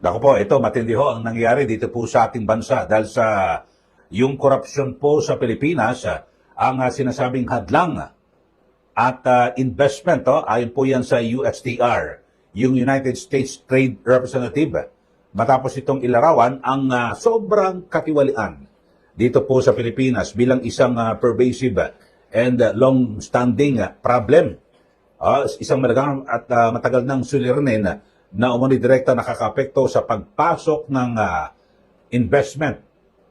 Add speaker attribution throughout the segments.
Speaker 1: Naku po, ito matindi ho ang nangyayari dito po sa ating bansa dahil sa yung korupsyon po sa Pilipinas, ang sinasabing hadlang at investment, ayon po yan sa USTR, yung United States Trade Representative. Matapos itong ilarawan ang sobrang katiwalian dito po sa Pilipinas bilang isang pervasive and long-standing problem. Isang malagang at matagal ng suliranin na umuni direkta nakakapekto sa pagpasok ng investment,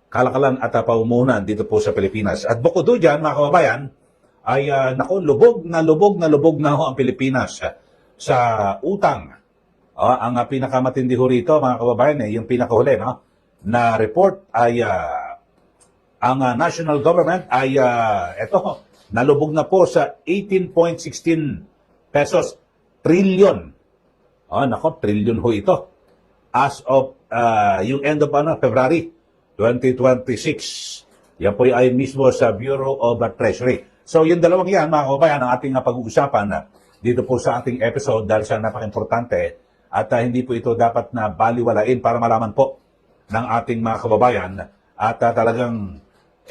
Speaker 1: kalakalan at pamumuhunan dito po sa Pilipinas. At bukod doon dyan, mga kababayan, ay lubog na ho ang Pilipinas sa utang. Ang pinakamatindi ho rito, mga kababayan, yung pinakahuli na report ay ang national government ay nalubog na po sa 18.16 pesos trillion. Trillion ho ito. As of yung end of February 2026. Yan po ay mismo sa Bureau of Treasury. So yung dalawang yan, mga kababayan, ang ating pag-uusapan dito po sa ating episode dahil sa napaka-importante at hindi po ito dapat na baliwalain para malaman po ng ating mga kababayan at talagang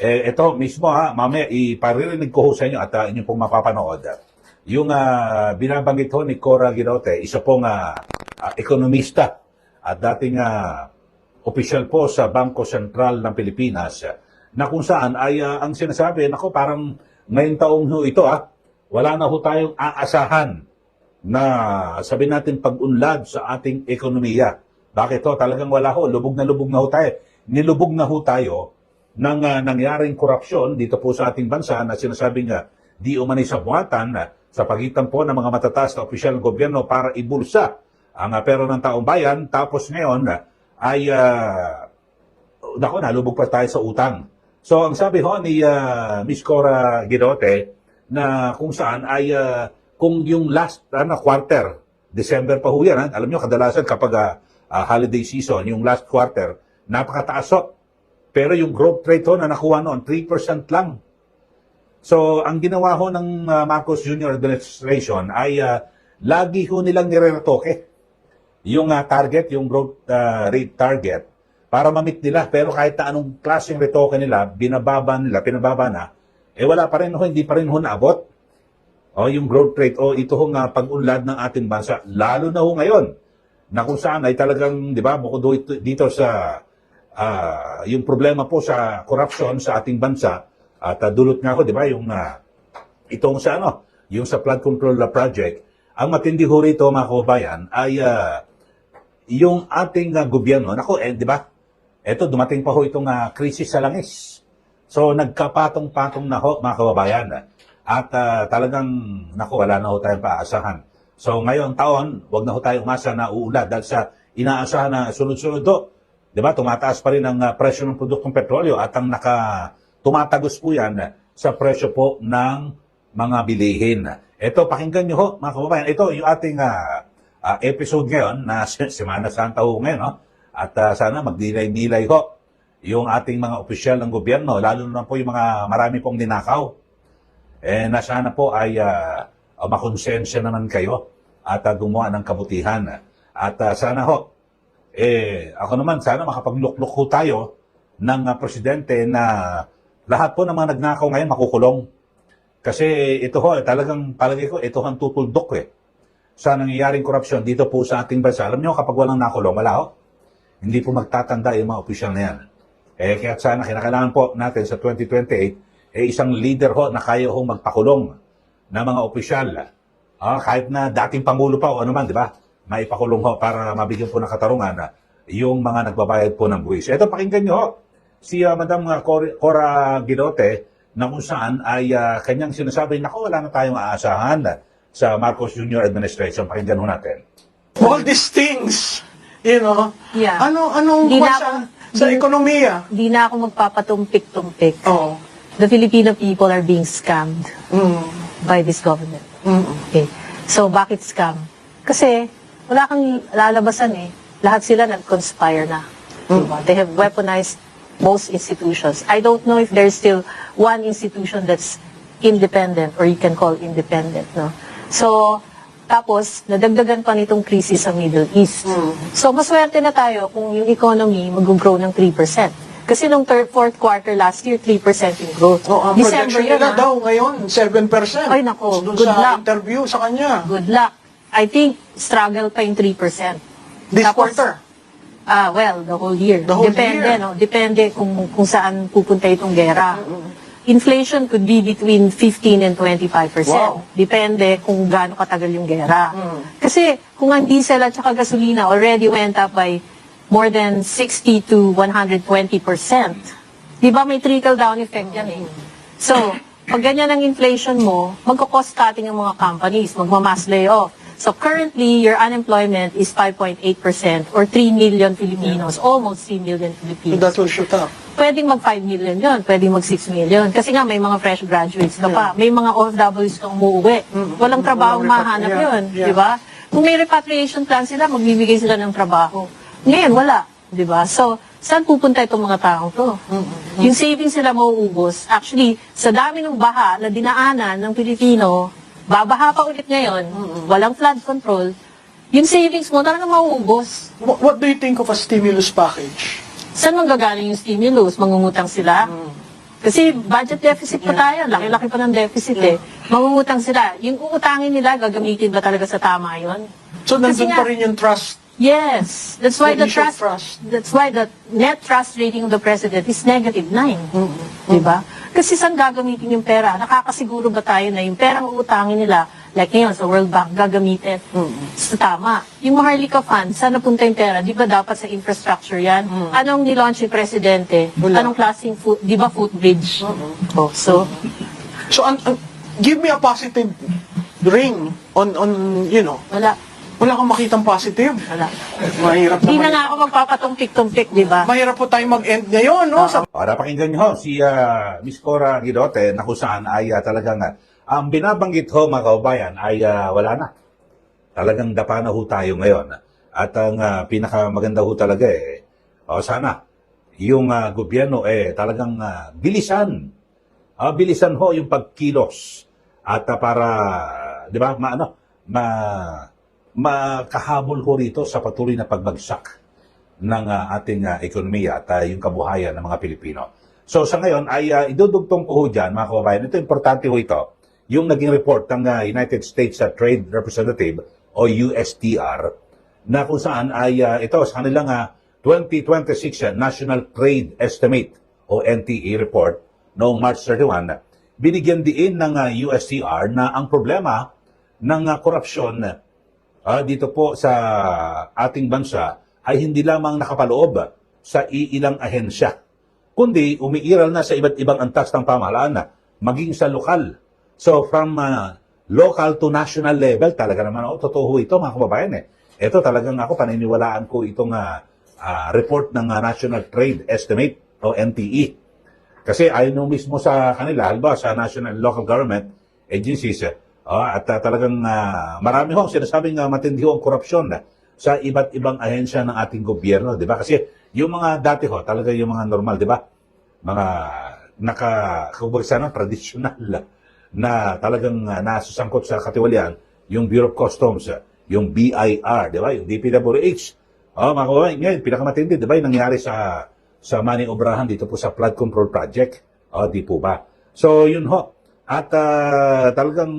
Speaker 1: ito mismo mamaya iparirinig ko ho sa inyo at inyong pong mapapanood. Yung binabanggit ho ni Cora Guinote, isa pong ekonomista at dating opisyal po sa Bangko Sentral ng Pilipinas na kung saan ay ang sinasabi, parang ngayong taong ho ito wala na ho tayong aasahan na sabi natin pag-unlad sa ating ekonomiya. Bakit ho? Talagang wala ho. Lubog na ho tayo. Nilubog na ho tayo ng nangyaring korupsyon dito po sa ating bansa na sinasabing di umani sa buhatan sa pagitan po ng mga matataas na opisyal ng gobyerno para ibulsa ang pera ng taong bayan. Tapos ngayon ay nalubog pa tayo sa utang. So ang sabi ho ni Miss Cora Guinote na kung saan ay kung yung last quarter, December pa ho yan. Alam nyo, kadalasan kapag holiday season, yung last quarter, napakataas ho. Pero yung growth rate ho na nakuha noon, 3% lang. So, ang ginawa ho ng Marcos Jr. administration ay lagi ho nilang nire-retoke yung target, yung growth rate target, para ma-meet nila. Pero kahit na anong klaseng retoke nila, pinababa na, wala pa rin ho, hindi pa rin ho naabot. Yung growth rate, ito ho nga pag-unlad ng ating bansa, lalo na ho ngayon, na kung saan ay talagang, di ba, bukod dito sa yung problema po sa corruption sa ating bansa, at dulot nga ho, di ba, yung itong sa yung sa flood control project, ang matindi ho rito, mga kababayan, ay yung ating gobyerno, di ba, eto, dumating pa ho itong krisis sa langis. So, nagkapatong-patong na ho, mga kababayan. At talagang, wala na ho tayong paasahan. So, ngayong taon, wag na ho tayong umasa na uulad dahil sa inaasahan na sunod-sunod do. Diba, tumataas pa rin ang presyo ng produktong petrolyo at ang tumatagos po yan sa presyo po ng mga bilihin. Ito, pakinggan nyo ho, mga kababayan. Ito, yung ating episode ngayon na Semana Santa ho ngayon. At sana magdilay-nilay ho yung ating mga opisyal ng gobyerno, lalo na po yung mga marami pong ninakaw. Na sana po ay makonsensya naman kayo at gumawa ng kabutihan. At sana ho, ako naman sana makapaglukluk ho tayo ng presidente na lahat po ng mga nagnakaw ngayon makukulong. Kasi ito ho, talagang palagi ko, ito ang tutuldok sa nangyayaring korupsyon dito po sa ating bansa. Alam niyo, kapag walang nakulong, wala ho. Hindi po magtatanda yung mga opisyal na yan. Kaya sana kinakailangan po natin sa 2028, isang leader ho na kaya ho magpakulong na mga opisyal. Kahit na dating Pangulo pa o ano man, di ba? Maipakulong ho para mabigyan po ng katarungan yung mga nagbabayad po ng buwis. Ito, pakinggan nyo ho. Si Madam Cora Guinote na kung saan ay kanyang sinasabi, wala na tayong aasahan sa Marcos Jr. administration. Pakinggan ho natin.
Speaker 2: All these things,
Speaker 3: Yeah.
Speaker 2: Anong
Speaker 3: Di na
Speaker 2: sa ekonomiya?
Speaker 3: Hindi na ako magpapatumpik-tumpik.
Speaker 2: Oo.
Speaker 3: The Filipino people are being scammed by this government. Okay. So, bakit scam? Kasi, wala kang lalabasan Lahat sila nag-conspire na. Diba? They have weaponized most institutions. I don't know if there's still one institution that's independent or you can call independent. No? So, Tapos, nadagdagan pa nitong krisis sa Middle East. So, maswerte na tayo kung yung economy mag-grow ng 3%. Kasi nung fourth quarter last year, 3% yung growth.
Speaker 2: Ang projection
Speaker 3: yun,
Speaker 2: nila
Speaker 3: ah.
Speaker 2: daw ngayon, 7%.
Speaker 3: Ay, nako,
Speaker 2: Doon
Speaker 3: good
Speaker 2: sa
Speaker 3: luck.
Speaker 2: interview sa kanya.
Speaker 3: Good luck. I think struggle pa yung 3%.
Speaker 2: This
Speaker 3: Tapos,
Speaker 2: quarter.
Speaker 3: Well, the whole year.
Speaker 2: The whole
Speaker 3: Depende,
Speaker 2: year.
Speaker 3: no? Depende kung saan pupunta itong gera. Inflation could be between 15 and 25%.
Speaker 2: Wow.
Speaker 3: Depende kung gaano katagal yung gera. Kasi kung ang diesel at saka gasolina already went up by more than 60 to 120%, di ba may trickle-down effect yan eh. So, pag ganyan ang inflation mo, magko-cost cutting ang mga companies, magmamass layoff. So currently, your unemployment is 5.8% or 3 million Filipinos, almost 3 million
Speaker 2: So
Speaker 3: Filipinos.
Speaker 2: that will shoot up.
Speaker 3: Pwedeng mag 5 million yun, pwedeng mag 6 million. Kasi nga may mga fresh graduates ka pa, may mga OFWs na umuwi. Walang trabaho
Speaker 2: Walang
Speaker 3: mahanap
Speaker 2: yeah,
Speaker 3: yun,
Speaker 2: yeah.
Speaker 3: di ba? Kung may repatriation plan sila, magbibigay sila ng trabaho. Ngayon, wala, di ba? So, saan pupunta itong mga taong to? Yung savings sila mauubos. Actually, sa dami ng baha na dinaanan ng Pilipino, babaha pa ulit ngayon, walang flood control, yung savings mo talaga mauubos.
Speaker 2: What do you think of a stimulus package?
Speaker 3: Saan manggagaling yung stimulus? Mangungutang sila? Kasi budget deficit pa tayo. Laki-laki pa ng deficit eh. Mangungutang sila. Yung uutangin nila, gagamitin ba talaga sa tama yon?
Speaker 2: So
Speaker 3: Kasi
Speaker 2: nandun
Speaker 3: nga-
Speaker 2: pa rin yung trust.
Speaker 3: Yes. That's why
Speaker 2: The
Speaker 3: the
Speaker 2: issue of
Speaker 3: trust,
Speaker 2: trust.
Speaker 3: that's why the net trust rating of the president is -9. Diba? Kasi saan gagamitin yung pera? Nakakasiguro ba tayo na yung perang uutangin nila, like ngayon sa World Bank, gagamitin sa tama? Yung Maharlika Fund, saan napunta yung pera? Di ba dapat sa infrastructure yan? Anong nilaunch yung presidente?
Speaker 2: Wala.
Speaker 3: Anong klaseng di ba footbridge? Oh, so,
Speaker 2: So give me a positive ring on
Speaker 3: wala.
Speaker 2: wala kang makitang positive.
Speaker 3: Wala.
Speaker 2: Mahirap
Speaker 3: Hindi na
Speaker 2: naman.
Speaker 3: nga ako magpapatumpik-tumpik, di ba?
Speaker 2: Mahirap po tayo mag-end ngayon, no? Sa
Speaker 1: Para pakinggan nyo ho, si Miss Cora Guidote na kung saan ay talagang ang binabanggit ho mga kaubayan ay wala na. Talagang dapa na ho tayo ngayon. At ang pinakamaganda ho talaga sana yung gobyerno talagang bilisan. Bilisan ho yung pagkilos at para, di ba, makahabol ho rito sa patuloy na pagbagsak ng ating ekonomiya at yung kabuhayan ng mga Pilipino. So sa ngayon ay idudugtong ko ho dyan, mga kababayan, ito importante ho ito, yung naging report ng United States Trade Representative o USTR na kung saan ay ito sa kanilang 2026 National Trade Estimate o NTE report noong March 31, binigyan diin ng USTR na ang problema ng korupsyon dito po sa ating bansa ay hindi lamang nakapaloob sa iilang ahensya, kundi umiiral na sa iba't ibang antas ng pamahalaan, maging sa lokal. So from local to national level, talaga naman totoo ito mga kababayan Ito talagang ako paniniwalaan ko itong report ng National Trade Estimate o NTE. Kasi ayon mismo sa kanila, halimbawa sa National Local Government Agencies, at talagang marami ho sinasabing matindi ho ang korupsyon sa iba't ibang ahensya ng ating gobyerno, di ba? Kasi yung mga dati ho, talaga yung mga normal, di ba? Mga tradisyonal na talagang nasusangkot sa katiwalian, yung Bureau of Customs, yung BIR, di ba? Yung DPWH. Mga kababayan, ngayon, pinakamatindi, di ba? Yung nangyari sa Manny Obrahan dito po sa flood control project. Di po ba? So, yun ho. At talagang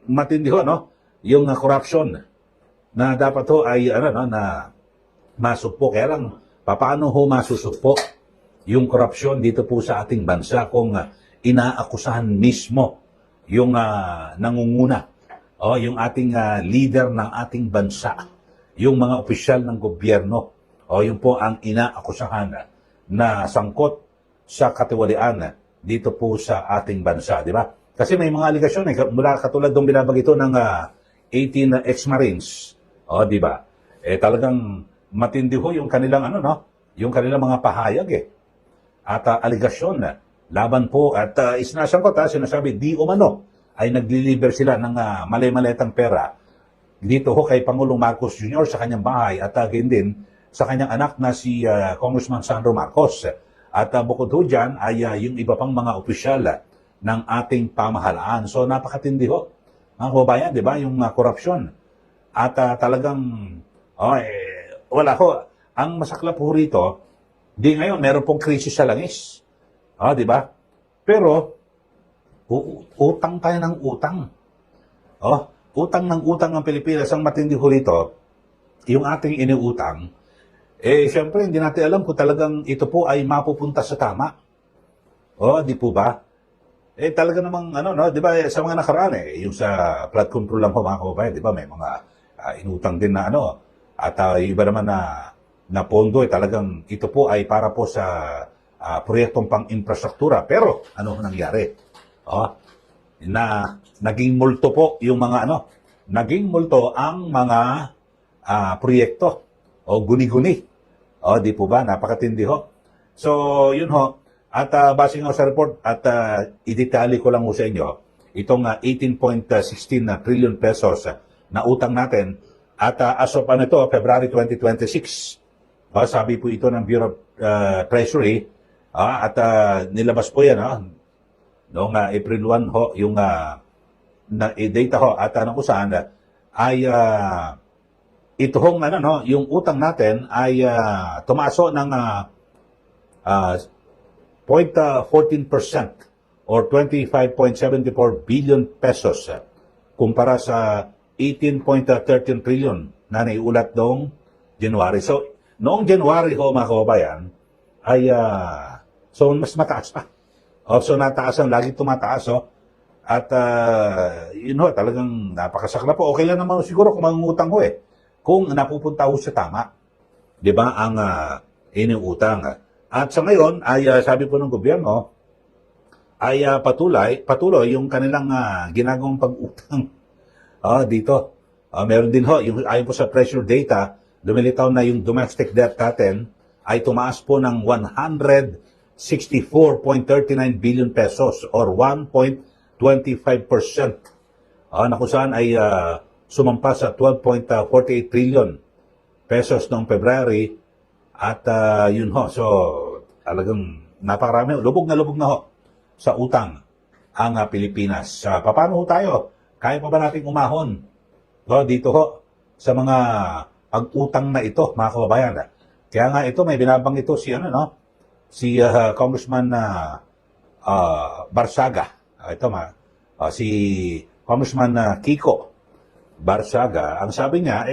Speaker 1: matindi ho, no? Yung corruption na dapat ho ay na masugpo. Kaya lang, paano ho masusugpo yung korupsyon dito po sa ating bansa kung inaakusahan mismo yung nangunguna yung ating leader ng ating bansa, yung mga opisyal ng gobyerno, yun po ang inaakusahan na sangkot sa katiwalian dito po sa ating bansa, di ba? Kasi may mga aligasyon mula katulad ng binabagito ng 18 ex-Marines, di ba? Talagang matindi ho yung kanilang yung kanilang mga pahayag at aligasyon laban po at isinasangkot sinasabi di umano ay nagli-deliver sila ng mali-maletang pera dito ho kay Pangulong Marcos Jr. sa kanyang bahay at din sa kanyang anak na si Congressman Sandro Marcos. At bukod ho dyan ay yung iba pang mga opisyal ng ating pamahalaan. So napakatindi ho mga kababayan, di ba? Yung korupsyon. At talagang, wala ho. Ang masaklap po rito, di ngayon, meron pong krisis sa langis. Di ba? Pero, utang tayo ng utang. Utang ng utang ng Pilipinas. Ang matindi ho rito, yung ating iniutang, syempre, hindi natin alam kung talagang ito po ay mapupunta sa tama. Di po ba? Talaga namang, di ba, sa mga nakaraan, yung sa flood control lang po, mga kababayan, di ba, may mga inutang din na at yung iba naman na pondo, talagang ito po ay para po sa proyektong pang-infrastruktura. Pero, ano nangyari? Naging multo po yung mga naging multo ang mga proyekto o guni-guni. Di po ba? Napakatindi ho. So, yun ho. At base nga sa report at i-detalye ko lang ho sa inyo itong 18.16 trillion pesos na utang natin at as of February 2026. Sabi po ito ng Bureau of Treasury at nilabas po yan noong April 1 ho yung data ho at kung saan ay ito hong yung utang natin ay tumaso ng 0.14% or 25.74 billion pesos kumpara sa 18.13 trillion na naiulat noong January. So, noong January ho mga kababayan ay so mas mataas pa. So nataas ang lagi tumataas at yun ho, talagang napakasakla po. Okay lang naman siguro kung mangungutang ho kung napupunta ho sa tama. 'Di ba ang iniutang. At sa ngayon ay sabi po ng gobyerno ay patuloy yung kanilang ginagawang pag-utang dito. Meron din ho, yung ayon po sa pressure data, lumilitaw na yung domestic debt natin ay tumaas po ng 164.39 billion pesos or 1.25%. Na kung saan ay sumampa sa 12.48 trillion pesos noong February. At yun ho, so talagang napakarami, lubog na ho sa utang ang Pilipinas. Paano ho tayo? Kaya pa ba nating umahon dito ho sa mga pag-utang na ito, mga kababayan? Kaya nga ito, may binabang ito si si Congressman Barsaga. Si Congressman Kiko Barsaga. Ang sabi niya,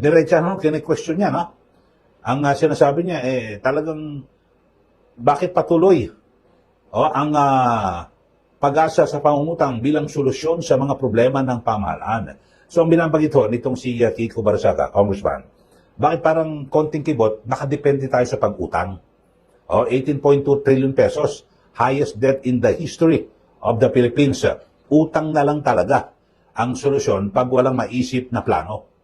Speaker 1: diretsa kine-question niya, ang sinasabi niya, talagang bakit patuloy ang pag-asa sa pangungutang bilang solusyon sa mga problema ng pamahalaan. So, ang binabanggit ho nitong si Kiko Barsaga, Congressman, bakit parang konting kibot, nakadepende tayo sa pag-utang? 18.2 trillion pesos, highest debt in the history of the Philippines. Utang na lang talaga ang solusyon pag walang maisip na plano.